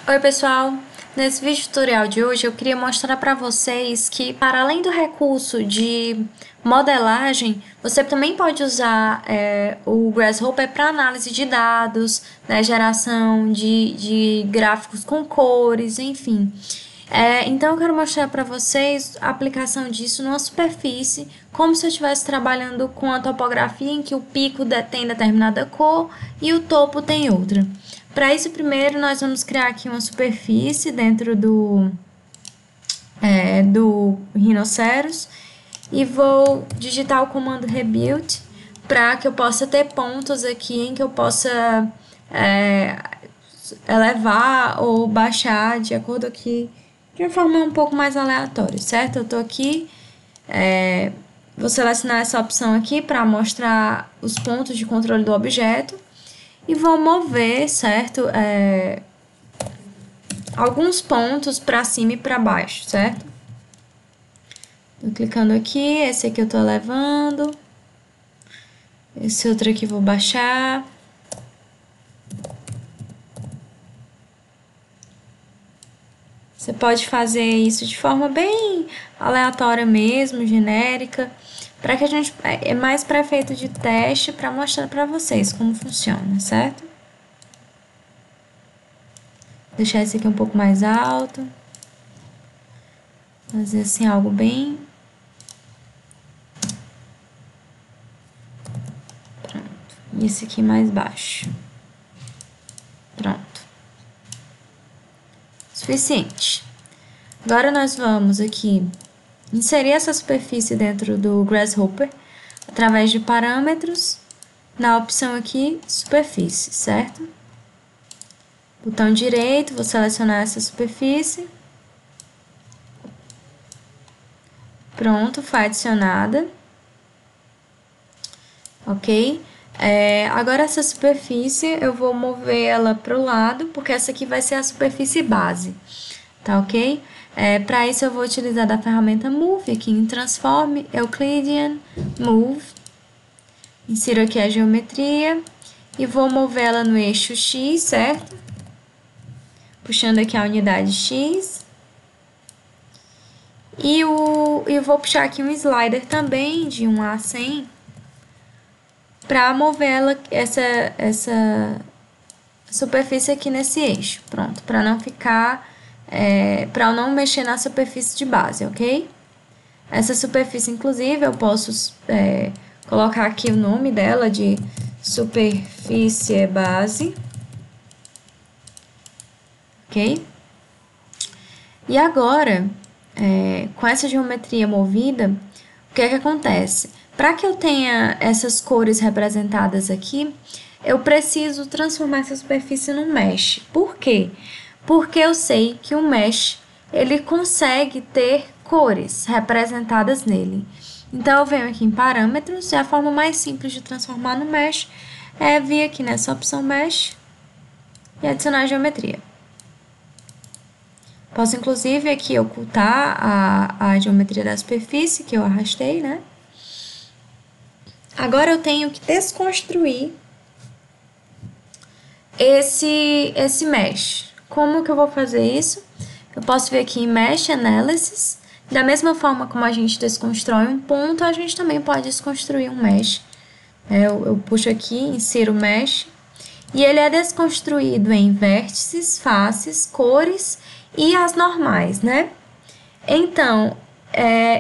Oi pessoal, nesse vídeo tutorial de hoje eu queria mostrar para vocês que para além do recurso de modelagem, você também pode usar o Grasshopper para análise de dados, né, geração de gráficos com cores, enfim. Então eu quero mostrar para vocês a aplicação disso numa superfície, como se eu estivesse trabalhando com a topografia em que o pico tem determinada cor e o topo tem outra. Para isso, primeiro, nós vamos criar aqui uma superfície dentro do Rhinoceros e vou digitar o comando rebuild para que eu possa ter pontos aqui em que eu possa elevar ou baixar de acordo aqui, de uma forma um pouco mais aleatória, certo? Eu estou aqui, vou selecionar essa opção aqui para mostrar os pontos de controle do objeto. E vou mover, certo? Alguns pontos para cima e para baixo, certo? Tô clicando aqui, esse aqui eu tô levando. Esse outro aqui vou baixar. Você pode fazer isso de forma bem aleatória mesmo, genérica, para que a gente é mais para efeito de teste, para mostrar para vocês como funciona, certo? Deixar esse aqui um pouco mais alto. Fazer assim algo bem... Pronto. E esse aqui mais baixo. Pronto. Suficiente. Agora nós vamos aqui inserir essa superfície dentro do Grasshopper através de parâmetros, na opção aqui, superfície, certo? Botão direito, vou selecionar essa superfície. Pronto, foi adicionada. Ok? Agora essa superfície eu vou mover ela para o lado, porque essa aqui vai ser a superfície base. Tá ok? Para isso eu vou utilizar da ferramenta Move, aqui em Transform, Euclidean, Move. Insiro aqui a geometria e vou mover ela no eixo X, certo? Puxando aqui a unidade X. E eu vou puxar aqui um slider também, de 1 a 100, para mover ela, essa superfície aqui nesse eixo. Pronto, para não ficar... para eu não mexer na superfície de base, ok? Essa superfície, inclusive, eu posso colocar aqui o nome dela de superfície base. Ok? E agora, com essa geometria movida, o que é que acontece? Para que eu tenha essas cores representadas aqui, eu preciso transformar essa superfície num mesh. Por quê? Porque eu sei que o mesh, ele consegue ter cores representadas nele. Então, eu venho aqui em parâmetros, e a forma mais simples de transformar no mesh é vir aqui nessa opção mesh e adicionar a geometria. Posso, inclusive, aqui ocultar a geometria da superfície que eu arrastei, né? Agora, eu tenho que desconstruir esse mesh. Como que eu vou fazer isso? Eu posso vir aqui em Mesh Analysis. Da mesma forma como a gente desconstrói um ponto, a gente também pode desconstruir um mesh. Eu puxo aqui, insiro o mesh. E ele é desconstruído em vértices, faces, cores e as normais, né? Então,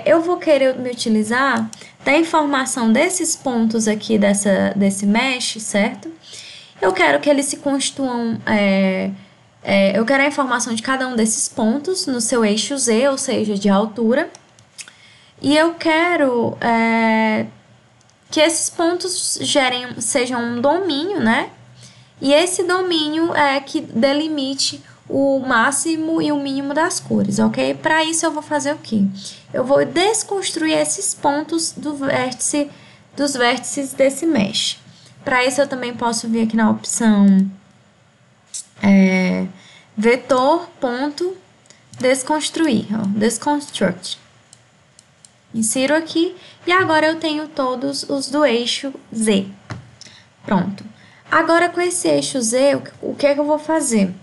eu vou querer me utilizar da informação desses pontos aqui desse mesh, certo? Eu quero que eles se constituam... eu quero a informação de cada um desses pontos no seu eixo Z, ou seja, de altura. E eu quero que esses pontos sejam um domínio, né? E esse domínio é que delimite o máximo e o mínimo das cores, ok? Para isso eu vou fazer o quê? Eu vou desconstruir esses pontos dos vértices desse mesh. Para isso eu também posso vir aqui na opção vetor.desconstruir, desconstruct. Insiro aqui e agora eu tenho todos os do eixo Z. Pronto. Agora, com esse eixo Z, o que é que eu vou fazer?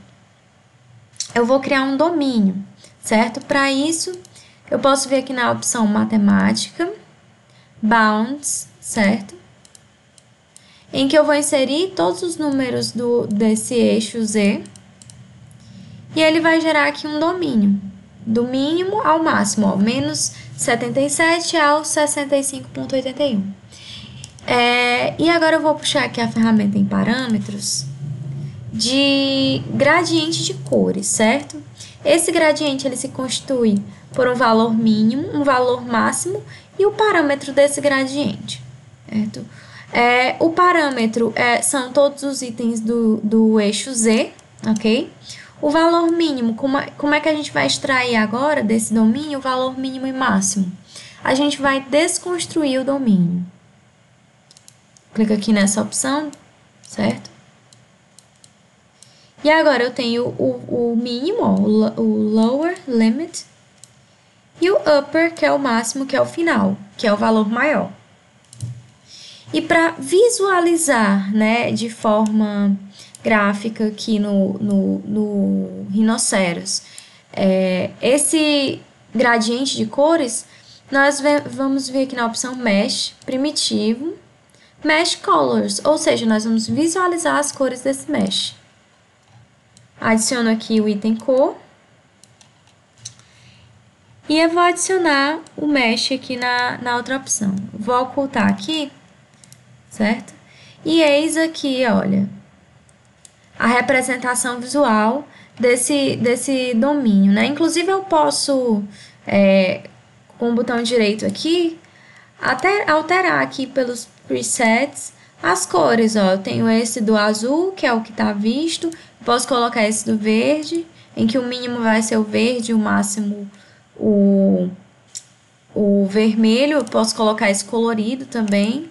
eu vou criar um domínio, certo? Para isso, eu posso vir aqui na opção matemática, bounds, certo? Em que eu vou inserir todos os números desse eixo Z, e ele vai gerar aqui um domínio, do mínimo ao máximo, ó, menos 77 ao 65,81. E agora eu vou puxar aqui a ferramenta em parâmetros de gradiente de cores, certo? Esse gradiente ele se constitui por um valor mínimo, um valor máximo e o parâmetro desse gradiente, certo? O parâmetro são todos os itens do eixo Z, ok? O valor mínimo, como é que a gente vai extrair agora desse domínio o valor mínimo e máximo? A gente vai desconstruir o domínio. Clica aqui nessa opção, certo? E agora eu tenho o mínimo, ó, o lower limit, e o upper, que é o máximo, que é o final, que é o valor maior. E para visualizar, né, de forma gráfica aqui no Rhinoceros, esse gradiente de cores, nós vamos vir aqui na opção Mesh, primitivo, Mesh Colors, ou seja, nós vamos visualizar as cores desse mesh. Adiciono aqui o item cor. E eu vou adicionar o mesh aqui na outra opção. Vou ocultar aqui, certo? E eis aqui, olha, a representação visual desse domínio, né? Inclusive, eu posso, com o botão direito aqui, até alterar aqui pelos presets as cores, ó. Eu tenho esse do azul, que é o que está visto. Posso colocar esse do verde, em que o mínimo vai ser o verde e o máximo o vermelho. Eu posso colocar esse colorido também,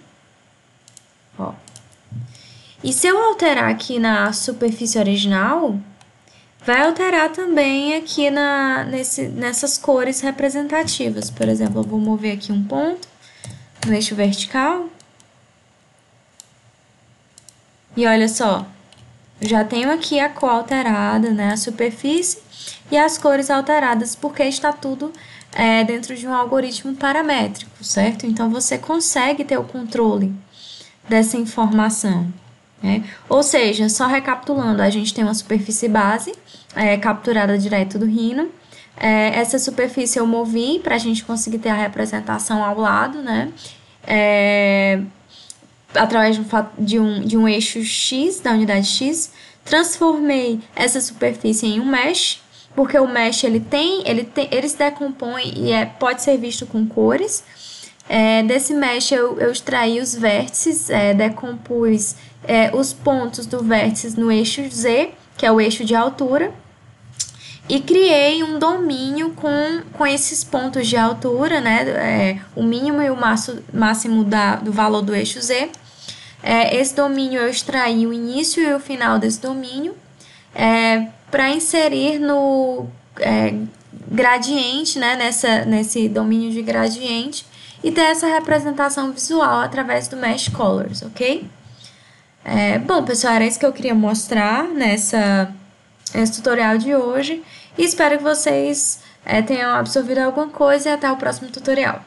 ó. E se eu alterar aqui na superfície original, vai alterar também aqui nessas cores representativas. Por exemplo, eu vou mover aqui um ponto no eixo vertical. E olha só, eu já tenho aqui a cor alterada, né, a superfície e as cores alteradas, porque está tudo dentro de um algoritmo paramétrico, certo? Então, você consegue ter o controle dessa informação, né? Ou seja, só recapitulando, a gente tem uma superfície base capturada direto do Rhino. Essa superfície eu movi para a gente conseguir ter a representação ao lado, né? Através de um eixo X, da unidade X, transformei essa superfície em um mesh, porque o mesh ele se decompõe e pode ser visto com cores. Desse mesh eu extraí os vértices, decompus os pontos do vértice no eixo Z, que é o eixo de altura, e criei um domínio com esses pontos de altura, né, o mínimo e o máximo do valor do eixo Z. Esse domínio eu extraí o início e o final desse domínio para inserir no gradiente, né, nesse domínio de gradiente, e ter essa representação visual através do Mesh Colors, ok? Bom, pessoal, era isso que eu queria mostrar nesse tutorial de hoje. E espero que vocês tenham absorvido alguma coisa e até o próximo tutorial.